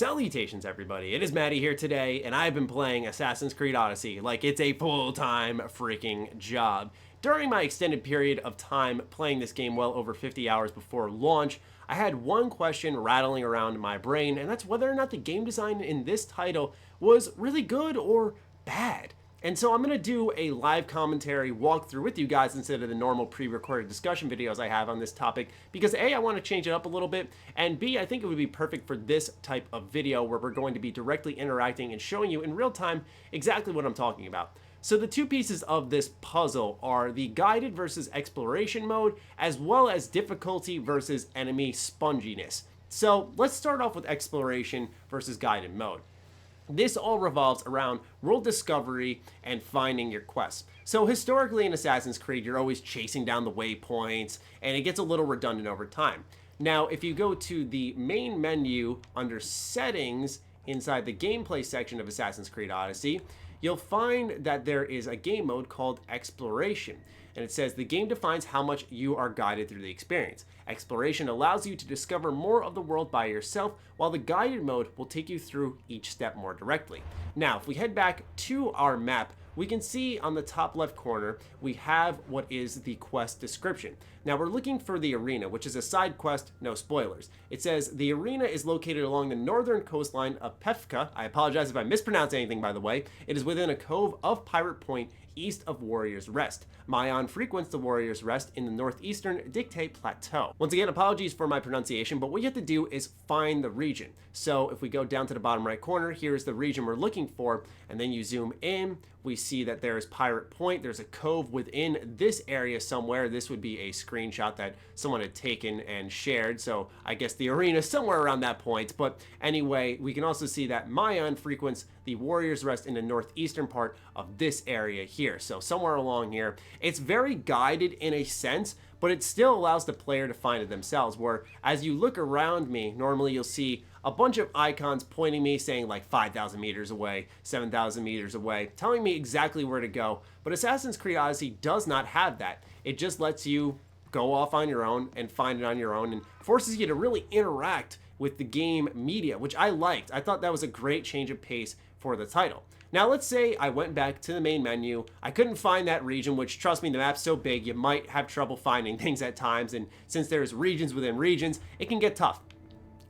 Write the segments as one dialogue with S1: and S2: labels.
S1: Salutations, everybody. It is Matty here today, and I've been playing Assassin's Creed Odyssey like it's a full-time freaking job. During my extended period of time playing this game, well over 50 hours before launch, I had one question rattling around my brain, and that's whether or not the game design in this title was really good or bad. And so I'm going to do a live commentary walkthrough with you guys instead of the normal pre-recorded discussion videos I have on this topic because A, I want to change it up a little bit, and B, I think it would be perfect for this type of video where we're going to be directly interacting and showing you in real time exactly what I'm talking about. So the two pieces of this puzzle are the guided versus exploration mode, as well as difficulty versus enemy sponginess. So let's start off with exploration versus guided mode. This all revolves around world discovery and finding your quests. So historically in Assassin's Creed, you're always chasing down the waypoints, and it gets a little redundant over time. Now, if you go to the main menu under settings inside the gameplay section of Assassin's Creed Odyssey, you'll find that there is a game mode called Exploration. And it says the game defines how much you are guided through the experience. Exploration allows you to discover more of the world by yourself, while the guided mode will take you through each step more directly. Now, if we head back to our map, we can see on the top left corner, we have what is the quest description. Now we're looking for the arena, which is a side quest, no spoilers. It says the arena is located along the northern coastline of Pefka. I apologize if I mispronounce anything, by the way. It is within a cove of Pirate Point, east of Warrior's Rest. Mayan frequents the Warrior's Rest in the northeastern Dictate Plateau. Once again, apologies for my pronunciation, but what you have to do is find the region. So if we go down to the bottom right corner, here's the region we're looking for, and then you zoom in, we see that there's Pirate Point. There's a cove within this area somewhere. This would be a screenshot that someone had taken and shared, so I guess the arena is somewhere around that point. But anyway, we can also see that Mayan frequents the Warrior's Rest in the northeastern part of this area here. So somewhere along here, it's very guided in a sense, but it still allows the player to find it themselves, where as you look around me, normally you'll see a bunch of icons pointing me saying like 5,000 meters away, 7,000 meters away, telling me exactly where to go. But Assassin's Creed Odyssey does not have that. It just lets you go off on your own and find it on your own and forces you to really interact with the game media, which I liked. I thought that was a great change of pace for the title. Now let's say I went back to the main menu, I couldn't find that region, which trust me, the map's so big you might have trouble finding things at times, and since there's regions within regions, it can get tough.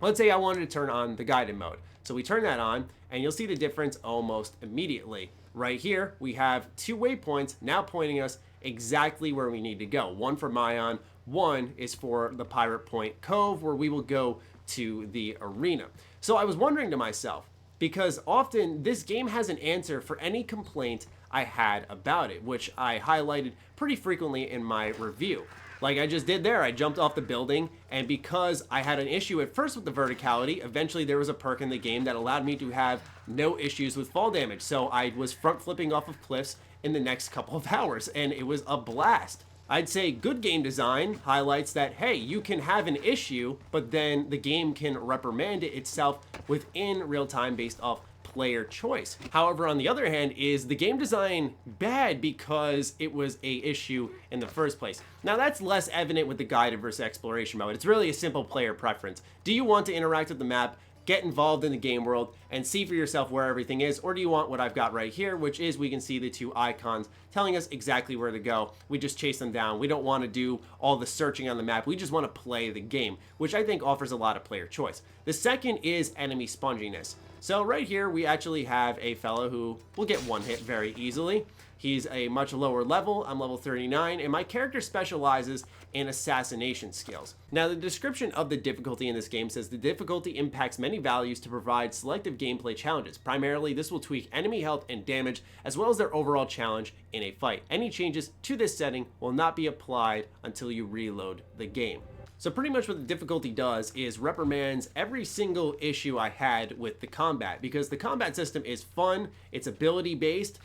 S1: Let's say I wanted to turn on the guided mode. So we turn that on, and you'll see the difference almost immediately. Right here, we have two waypoints now pointing us exactly where we need to go. One for Mayan, one is for the Pirate Point Cove, where we will go to the arena. So I was wondering to myself, because often this game has an answer for any complaint I had about it, which I highlighted pretty frequently in my review. Like I just did there, I jumped off the building, and because I had an issue at first with the verticality, eventually there was a perk in the game that allowed me to have no issues with fall damage. So I was front flipping off of cliffs in the next couple of hours, and it was a blast. I'd say good game design highlights that, hey, you can have an issue, but then the game can reprimand it itself within real time based off player choice. However, on the other hand, is the game design bad because it was a issue in the first place? Now that's less evident with the guided versus exploration mode. It's really a simple player preference. Do you want to interact with the map, get involved in the game world, and see for yourself where everything is, or do you want what I've got right here, which is we can see the two icons telling us exactly where to go. We just chase them down. We don't want to do all the searching on the map. We just want to play the game, which I think offers a lot of player choice. The second is enemy sponginess. So right here, we actually have a fellow who will get one hit very easily. He's a much lower level. I'm level 39, and my character specializes in assassination skills. Now, the description of the difficulty in this game says the difficulty impacts many values to provide selective gameplay challenges. Primarily, this will tweak enemy health and damage, as well as their overall challenge in a fight. Any changes to this setting will not be applied until you reload the game. So pretty much what the difficulty does is reprimands every single issue I had with the combat, because the combat system is fun, it's ability based.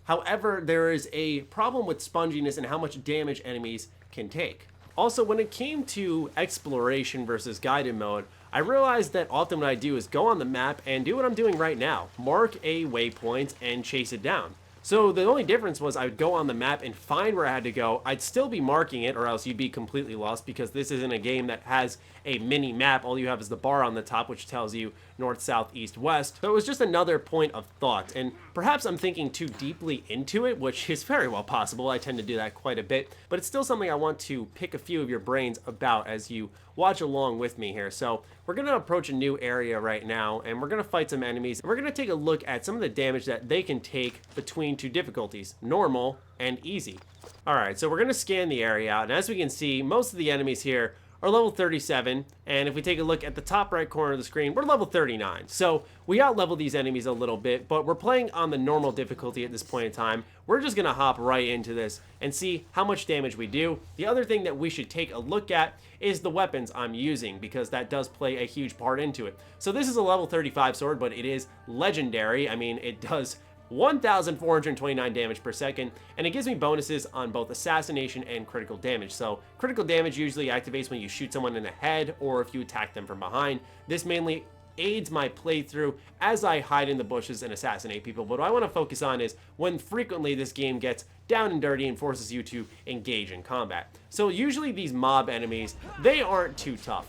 S1: However, there is a problem with sponginess and how much damage enemies can take. Also, when it came to exploration versus guided mode, I realized that often what I do is go on the map and do what I'm doing right now, mark a waypoint and chase it down. So the only difference was I would go on the map and find where I had to go. I'd still be marking it, or else you'd be completely lost, because this isn't a game that has a mini map. All you have is the bar on the top, which tells you north, south, east, west. So it was just another point of thought, and perhaps I'm thinking too deeply into it, which is very well possible. I tend to do that quite a bit, but it's still something I want to pick a few of your brains about as you watch along with me here. So we're going to approach a new area right now, and we're going to fight some enemies. We're going to take a look at some of the damage that they can take between two difficulties, normal and easy. All right, so we're going to scan the area out, and as we can see, most of the enemies here are level 37, and if we take a look at the top right corner of the screen, we're level 39. So we out-level these enemies a little bit, but we're playing on the normal difficulty at this point in time. We're just gonna hop right into this and see how much damage we do. The other thing that we should take a look at is the weapons I'm using, because that does play a huge part into it. So this is a level 35 sword, but it is legendary. I mean, it does 1,429 damage per second, and it gives me bonuses on both assassination and critical damage. So critical damage usually activates when you shoot someone in the head or if you attack them from behind. This mainly aids my playthrough as I hide in the bushes and assassinate people. But what I want to focus on is when frequently this game gets down and dirty and forces you to engage in combat. So usually these mob enemies, they aren't too tough.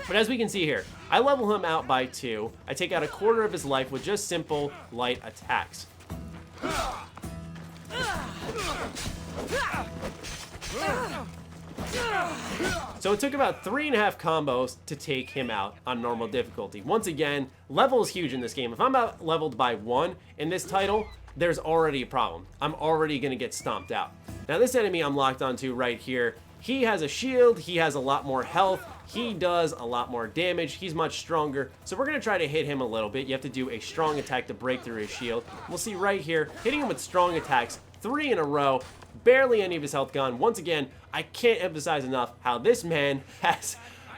S1: But as we can see here, I level him out by 2. I take out a quarter of his life with just simple light attacks. So it took about 3.5 combos to take him out on normal difficulty. Once again, level is huge in this game. If I'm about leveled by 1 in this title, there's already a problem. I'm already gonna get stomped out. Now this enemy I'm locked onto right here, he has a shield, he has a lot more health, he does a lot more damage, he's much stronger, so we're gonna try to hit him a little bit. You have to do a strong attack to break through his shield. We'll see right here, hitting him with strong attacks, 3 in a row, barely any of his health gone. Once again, I can't emphasize enough how this man has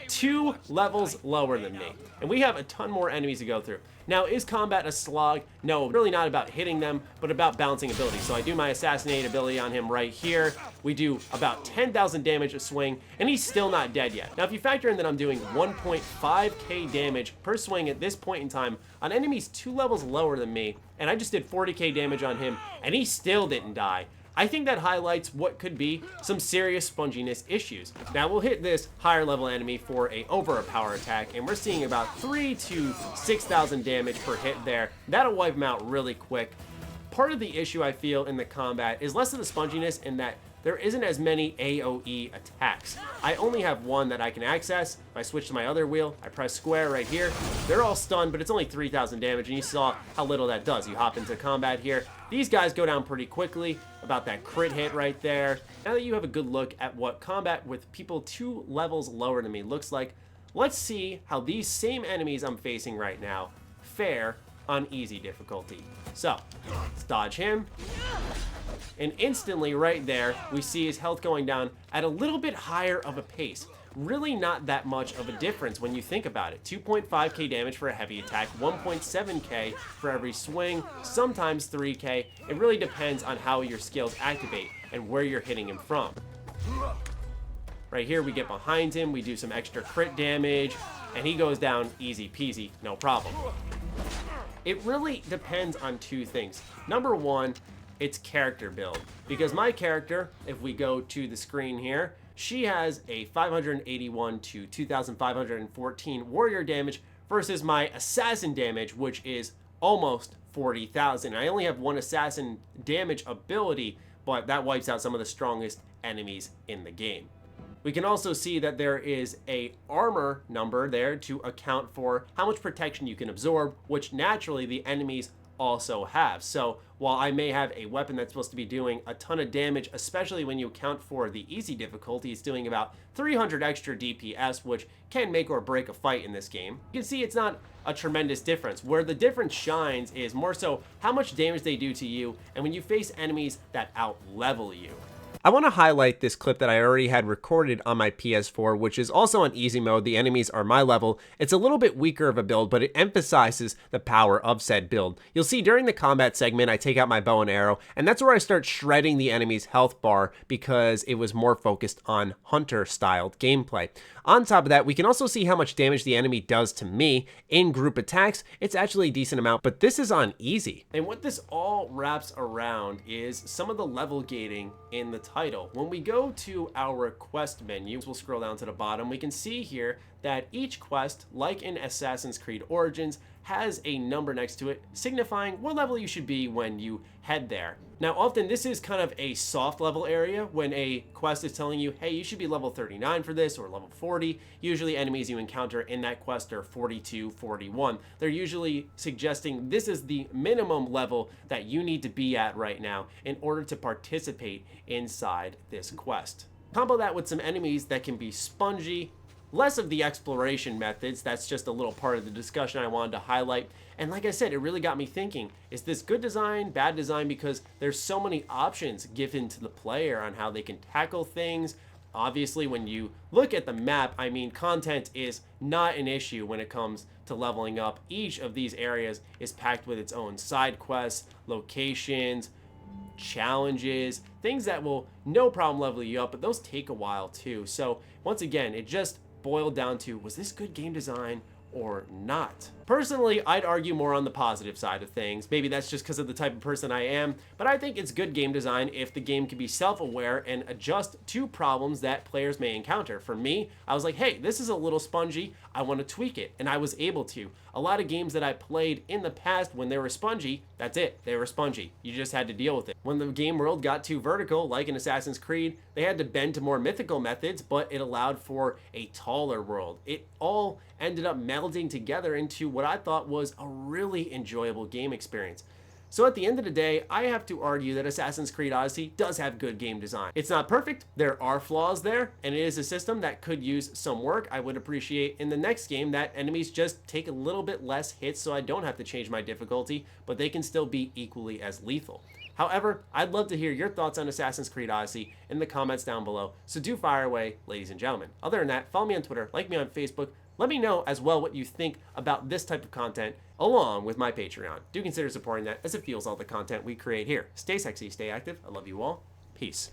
S1: 2 levels lower than me, and we have a ton more enemies to go through. Now, is combat a slog? No, really not about hitting them, but about balancing ability. So I do my assassinate ability on him right here. We do about 10,000 damage a swing, and he's still not dead yet. Now, if you factor in that I'm doing 1.5k damage per swing at this point in time on enemies 2 levels lower than me, and I just did 40k damage on him, and he still didn't die, I think that highlights what could be some serious sponginess issues. Now we'll hit this higher level enemy for a overpower attack, and we're seeing about 3 to 6,000 damage per hit there. That'll wipe him out really quick. Part of the issue I feel in the combat is less of the sponginess in that there isn't as many AoE attacks. I only have one that I can access. If I switch to my other wheel, I press square right here. They're all stunned, but it's only 3,000 damage, and you saw how little that does. You hop into combat here. These guys go down pretty quickly, about that crit hit right there. Now that you have a good look at what combat with people 2 levels lower than me looks like, let's see how these same enemies I'm facing right now fare on easy difficulty. So, let's dodge him. And instantly right there, we see his health going down at a little bit higher of a pace. Really not that much of a difference when you think about it. 2.5k damage for a heavy attack, 1.7k for every swing, sometimes 3k. It really depends on how your skills activate and where you're hitting him from. Right here, we get behind him, we do some extra crit damage, and he goes down easy peasy, no problem. It really depends on 2 things. Number 1, it's character build, because my character, if we go to the screen here, she has a 581 to 2,514 warrior damage versus my assassin damage, which is almost 40,000. I only have 1 assassin damage ability, but that wipes out some of the strongest enemies in the game. We can also see that there is a armor number there to account for how much protection you can absorb, which naturally the enemies also have. So while I may have a weapon that's supposed to be doing a ton of damage, especially when you account for the easy difficulty, it's doing about 300 extra DPS, which can make or break a fight in this game. You can see it's not a tremendous difference. Where the difference shines is more so how much damage they do to you and when you face enemies that out-level you. I want to highlight this clip that I already had recorded on my PS4, which is also on easy mode. The enemies are my level. It's a little bit weaker of a build, but it emphasizes the power of said build. You'll see during the combat segment, I take out my bow and arrow, and that's where I start shredding the enemy's health bar because it was more focused on hunter-styled gameplay. On top of that, we can also see how much damage the enemy does to me. In group attacks, it's actually a decent amount, but this is on easy. And what this all wraps around is some of the level gating in the title. When we go to our quest menu, we'll scroll down to the bottom, we can see here that each quest, like in Assassin's Creed Origins, has a number next to it, signifying what level you should be when you head there. Now, often this is kind of a soft level area when a quest is telling you, hey, you should be level 39 for this or level 40. Usually enemies you encounter in that quest are 42, 41. They're usually suggesting this is the minimum level that you need to be at right now in order to participate inside this quest. Combo that with some enemies that can be spongy, less of the exploration methods. That's just a little part of the discussion I wanted to highlight. And like I said, it really got me thinking, is this good design, bad design? Because there's so many options given to the player on how they can tackle things. Obviously, when you look at the map, I mean, content is not an issue when it comes to leveling up. Each of these areas is packed with its own side quests, locations, challenges, things that will no problem level you up, but those take a while too. So once again, it just boiled down to, was this good game design or not? Personally, I'd argue more on the positive side of things. Maybe that's just because of the type of person I am, but I think it's good game design if the game can be self-aware and adjust to problems that players may encounter. For me, I was like, hey, this is a little spongy, I want to tweak it, and I was able to. A lot of games that I played in the past, when they were spongy, that's it, they were spongy. You just had to deal with it. When the game world got too vertical, like in Assassin's Creed, they had to bend to more mythical methods, but it allowed for a taller world. It all ended up melding together into what I thought was a really enjoyable game experience. So at the end of the day, I have to argue that Assassin's Creed Odyssey does have good game design. It's not perfect, there are flaws there, and it is a system that could use some work. I would appreciate in the next game that enemies just take a little bit less hits so I don't have to change my difficulty, but they can still be equally as lethal. However, I'd love to hear your thoughts on Assassin's Creed Odyssey in the comments down below, so do fire away, ladies and gentlemen. Other than that, follow me on Twitter, like me on Facebook. Let me know as well what you think about this type of content along with my Patreon. Do consider supporting that as it fuels all the content we create here. Stay sexy, stay active. I love you all. Peace.